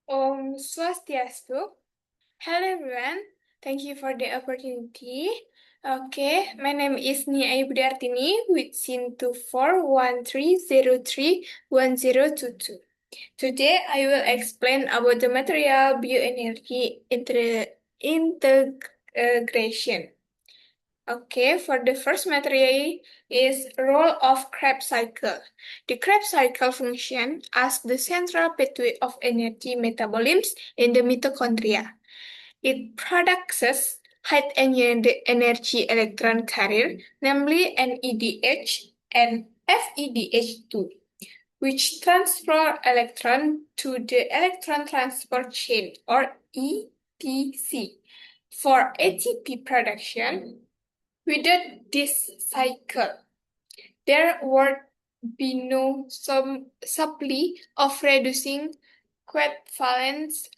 Om Swastiastu. Hello everyone. Thank you for the opportunity. Okay, my name is Nia Budartini with SIN 2413031022. Today I will explain about the material bioenergy integration. Okay, for the first material is role of Krebs cycle. The Krebs cycle function as the central pathway of energy metabolism in the mitochondria. It produces high energy electron carrier, namely NADH and FEDH2, which transfer electron to the electron transport chain or ETC. For ATP production, without this cycle, there would be no supply of reducing valence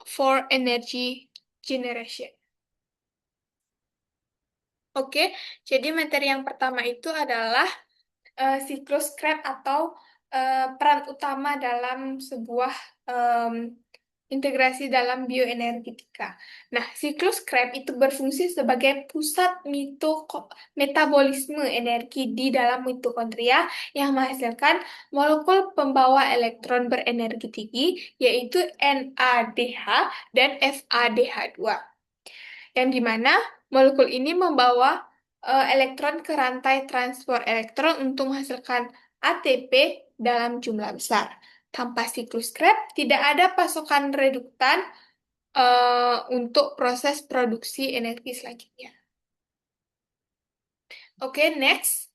for energy generation. Oke, jadi materi yang pertama itu adalah siklus Krebs atau peran utama dalam sebuah integrasi dalam bioenergetika. Nah, siklus Krebs itu berfungsi sebagai pusat metabolisme energi di dalam mitokondria yang menghasilkan molekul pembawa elektron berenergi tinggi, yaitu NADH dan FADH2. Yang dimana molekul ini membawa elektron ke rantai transport elektron untuk menghasilkan ATP dalam jumlah besar. Tanpa siklus Krebs, tidak ada pasokan reduktan untuk proses produksi energi selanjutnya. Oke, next.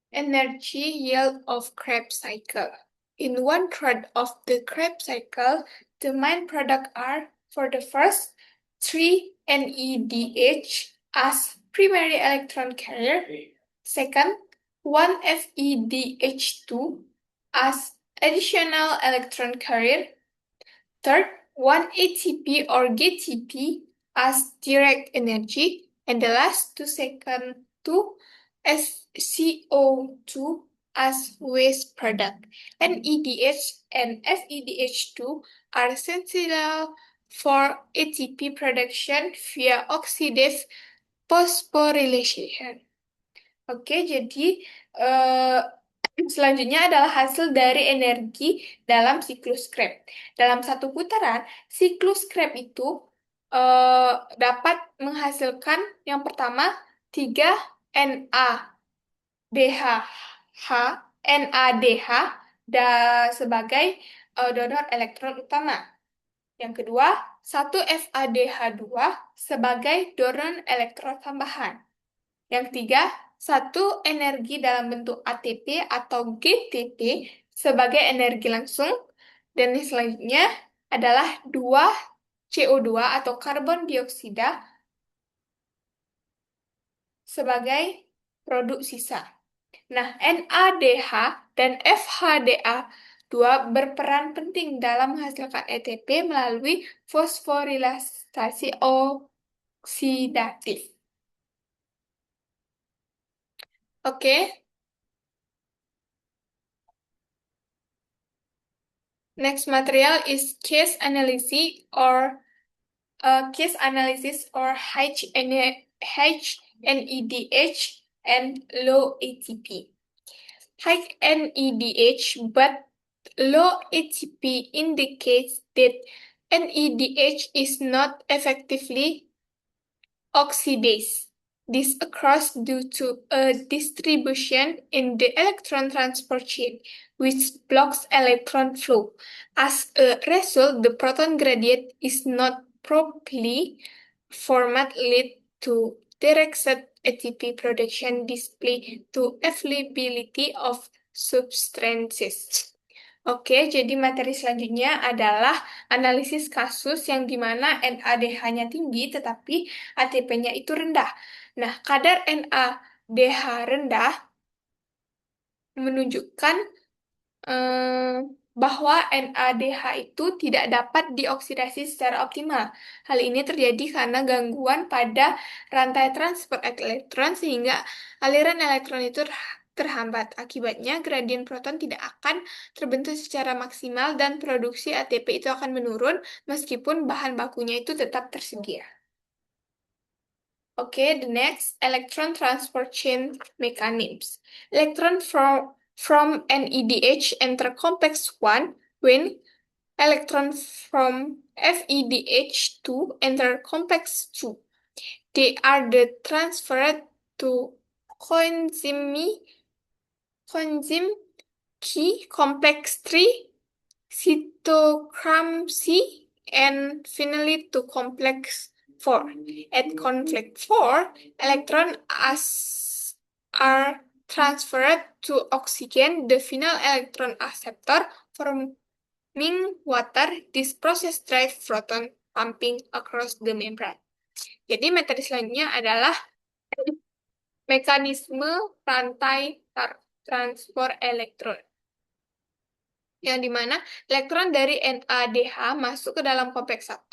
Energy yield of Krebs cycle. In one third of the Krebs cycle, the main products are, for the first, 3 NADH as primary electron carrier. Second, 1 FEDH2 as additional electron carrier. Third, 1 ATP or GTP as direct energy. And the last second two SCO2 as waste product. NADH and FEDH2 are essential for ATP production via oxidative phosphorylation. Oke, jadi selanjutnya adalah hasil dari energi dalam siklus Krebs. Dalam satu putaran, siklus Krebs itu dapat menghasilkan yang pertama 3 NADH sebagai donor elektron utama. Yang kedua, 1 FADH2 sebagai donor elektron tambahan. Yang ketiga, 1 energi dalam bentuk ATP atau GTP sebagai energi langsung. Dan yang selanjutnya adalah 2 CO2 atau karbon dioksida sebagai produk sisa. Nah, NADH dan FHDA2 berperan penting dalam menghasilkan ATP melalui fosforilisasi oksidatif. Oke. Next material is case analysis or HNADH and low ATP. High NADH but low ATP indicates that NADH is not effectively oxidized. This occurs due to a distribution in the electron transport chain, which blocks electron flow. As a result, the proton gradient is not properly format lead to directed ATP production display to availability of substances. Oke, jadi materi selanjutnya adalah analisis kasus yang dimana NADH-nya tinggi tetapi ATP-nya itu rendah. Nah, kadar NADH rendah menunjukkan bahwa NADH itu tidak dapat dioksidasi secara optimal. Hal ini terjadi karena gangguan pada rantai transport elektron sehingga aliran elektron itu terhambat. Akibatnya, gradien proton tidak akan terbentuk secara maksimal dan produksi ATP itu akan menurun meskipun bahan bakunya itu tetap tersedia. Okay, the next electron transport chain mechanisms. Electron from an EDH enter complex 1 when electron from FEDH2 enter complex 2. They are the transferred to coenzyme key complex 3, cytochrome C, and finally to complex 4. At complex 4, electrons are transferred to oxygen, the final electron acceptor, forming water. This process drives proton pumping across the membrane. Jadi metode selanjutnya adalah mekanisme rantai transport elektron, yang dimana elektron dari NADH masuk ke dalam kompleks 1,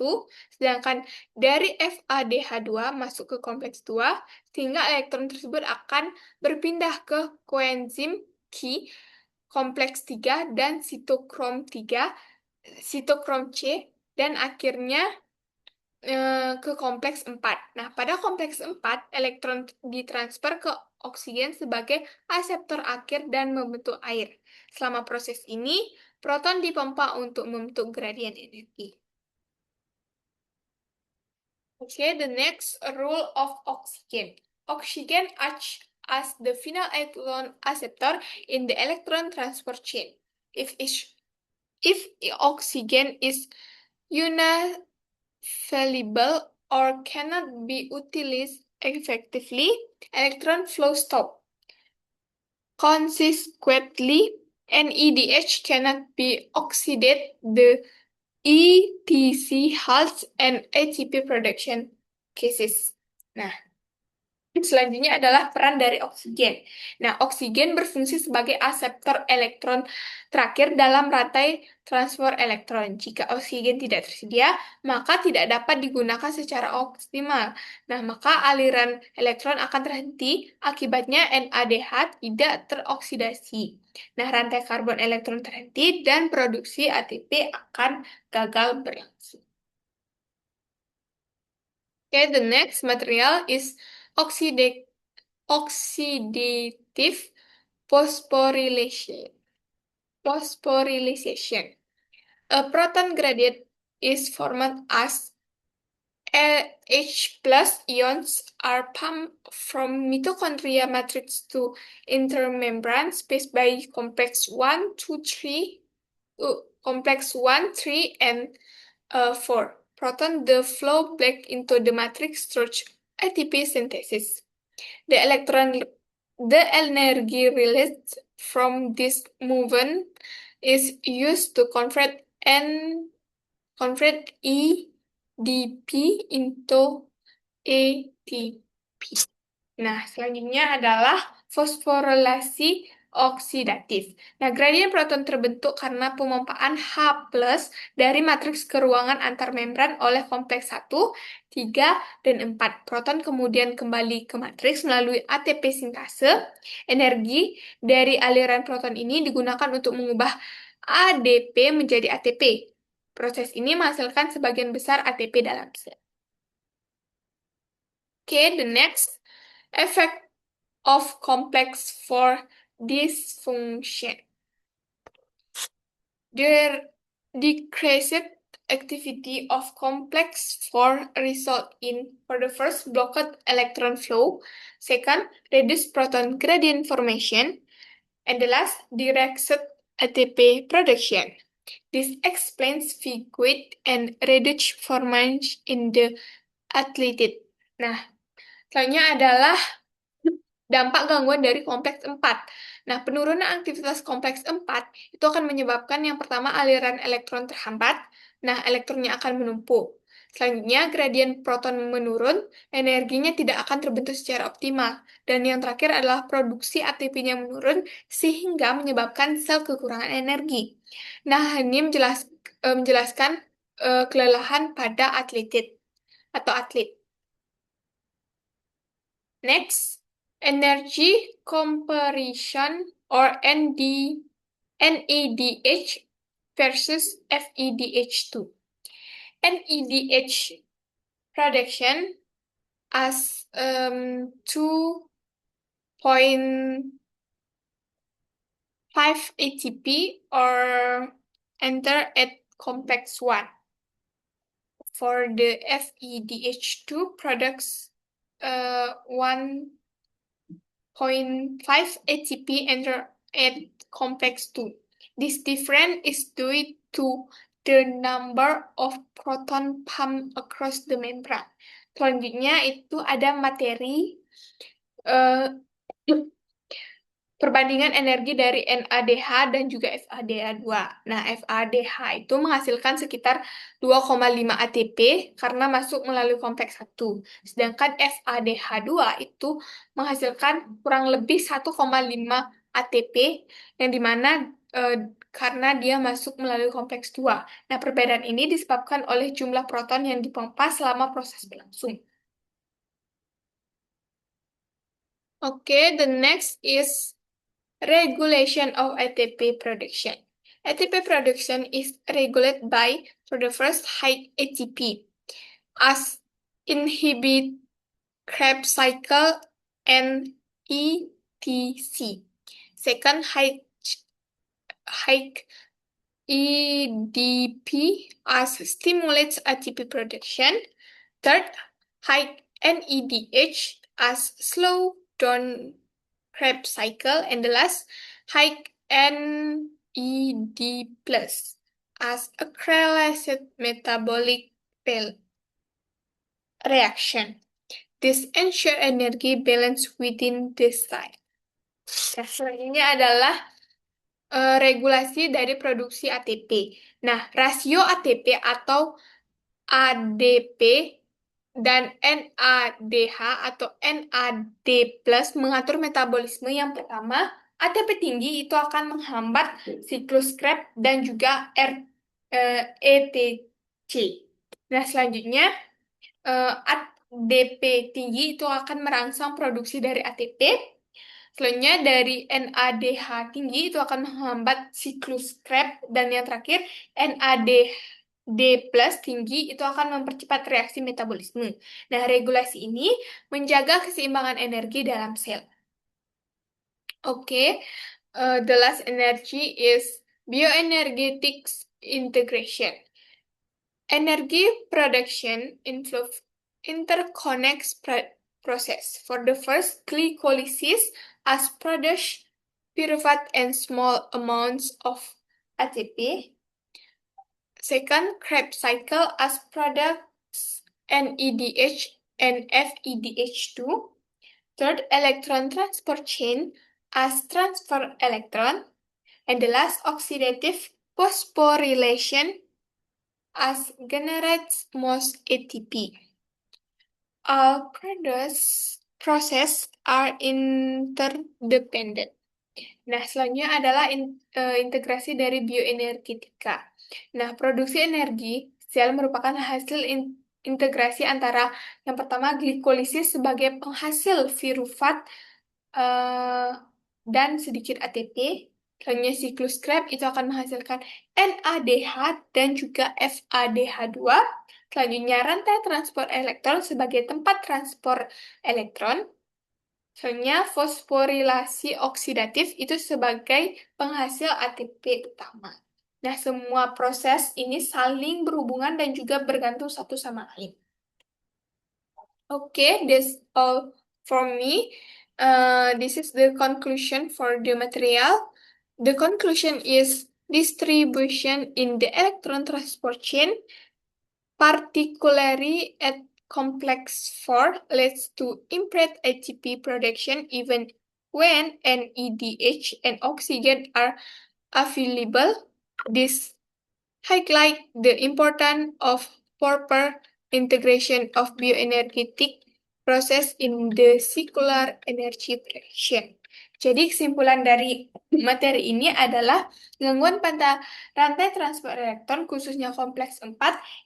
sedangkan dari FADH2 masuk ke kompleks 2, sehingga elektron tersebut akan berpindah ke koenzim Q, kompleks 3, dan sitokrom C, dan akhirnya ke kompleks 4. Nah, pada kompleks 4, elektron ditransfer ke oksigen sebagai aseptor akhir dan membentuk air. Selama proses ini, proton dipompa untuk membentuk gradien energi. Okay, the next rule of oxygen. Oxygen acts as the final electron acceptor in the electron transport chain. If oxygen is unavailable or cannot be utilized effectively, electron flow stop. Consequently, NADH cannot be oxidized. The ETC halts and ATP production cases. Nah, selanjutnya adalah peran dari oksigen. Nah, oksigen berfungsi sebagai aseptor elektron terakhir dalam rantai transfer elektron. Jika oksigen tidak tersedia, maka tidak dapat digunakan secara optimal. Nah, maka aliran elektron akan terhenti, akibatnya NADH tidak teroksidasi. Nah, rantai karbon elektron terhenti dan produksi ATP akan gagal berlangsung. Okay, the next material is oxidative phosphorylation. A proton gradient is formed as H plus ions are pumped from mitochondria matrix to intermembrane space by complex 1, 2, 3, complex 1, 3, and 4. Proton the flow back into the matrix through ATP synthesis. The energy released from this movement is used to convert EDP into ATP. Nah, selanjutnya adalah fosforilasi oksidatif. Nah, gradien proton terbentuk karena pemompaan H+ dari matriks ke ruangan antar membran oleh kompleks 1, 3, dan 4. Proton kemudian kembali ke matriks melalui ATP sintase. Energi dari aliran proton ini digunakan untuk mengubah ADP menjadi ATP. Proses ini menghasilkan sebagian besar ATP dalam sel. Okay, the next effect of complex 4 dysfunction. The decreased activity of complex 4 result in, for the first, blocked electron flow, second, reduced proton gradient formation, and the last, decreased ATP production. This explains figured and reduced formation in the athlete. Nah, selanjutnya adalah dampak gangguan dari kompleks 4. Nah, penurunan aktivitas kompleks 4 itu akan menyebabkan yang pertama aliran elektron terhambat. Nah, elektronnya akan menumpuk. Selanjutnya, gradien proton menurun, energinya tidak akan terbentuk secara optimal. Dan yang terakhir adalah produksi ATP-nya menurun, sehingga menyebabkan sel kekurangan energi. Nah, ini menjelaskan kelelahan pada atlet. Next. energy comparison or NADH versus FEDH2. NADH production as 2.5 ATP or enter at complex 1. For the FEDH2 products 1.5 ATP enter at complex 2. This difference is due to the number of proton pump across the membrane. Selanjutnya itu ada materi eh, perbandingan energi dari NADH dan juga FADH2. Nah, FADH itu menghasilkan sekitar 2,5 ATP karena masuk melalui kompleks 1. Sedangkan FADH2 itu menghasilkan kurang lebih 1,5 ATP yang dimana karena dia masuk melalui kompleks 2. Nah, perbedaan ini disebabkan oleh jumlah proton yang dipompa selama proses berlangsung. Okay, the next is regulation of ATP production. ATP production is regulated by, for the first, high ATP as inhibit Krebs cycle and ETC. Second, high EDP as stimulates ATP production. Third, high NADH as slow down Krebs cycle, and the last, high NED plus as a acrylate metabolic reaction. This ensure energy balance within the cell. Nah, selanjutnya adalah regulasi dari produksi ATP. Nah, rasio ATP atau ADP dan NADH atau NAD plus mengatur metabolisme. Yang pertama, ATP tinggi itu akan menghambat siklus Krebs dan juga ETC. Nah, selanjutnya ADP tinggi itu akan merangsang produksi dari ATP. Selanjutnya dari NADH tinggi itu akan menghambat siklus Krebs, dan yang terakhir NAD plus tinggi itu akan mempercepat reaksi metabolisme. Nah, regulasi ini menjaga keseimbangan energi dalam sel. Oke, the last energy is bioenergetics integration. Energy production interconnects process. For the first, glycolysis as produce pyruvate and small amounts of ATP. Second, Krebs cycle as products NADH and FEDH2. Third, electron transport chain as transfer electron. And the last, oxidative phosphorylation as generates most ATP. All process are interdependent. Nah, selanjutnya adalah integrasi dari bioenergetika. Nah, produksi energi sel merupakan hasil integrasi antara yang pertama glikolisis sebagai penghasil piruvat dan sedikit ATP. Selanjutnya siklus Krebs itu akan menghasilkan NADH dan juga FADH2. Selanjutnya rantai transport elektron sebagai tempat transport elektron. Selanjutnya fosforilasi oksidatif itu sebagai penghasil ATP utama. Nah, semua proses ini saling berhubungan dan juga bergantung satu sama lain. Okay, that's all for me. This is the conclusion for the material. The conclusion is distribution in the electron transport chain, particularly at complex 4, leads to impaired ATP production even when NADH and oxygen are available. This highlights the importance of proper integration of bioenergetic process in the circular energy production. Jadi kesimpulan dari materi ini adalah gangguan pada rantai transport elektron khususnya kompleks 4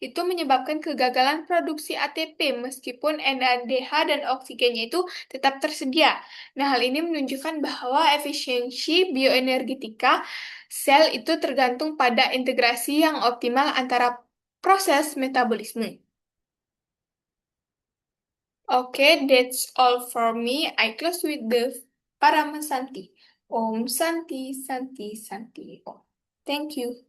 itu menyebabkan kegagalan produksi ATP meskipun NADH dan oksigennya itu tetap tersedia. Nah, hal ini menunjukkan bahwa efisiensi bioenergetika sel itu tergantung pada integrasi yang optimal antara proses metabolisme. Okay, that's all for me. I close with the Paramasanti. Om Santi Santi Santi Om. Thank you.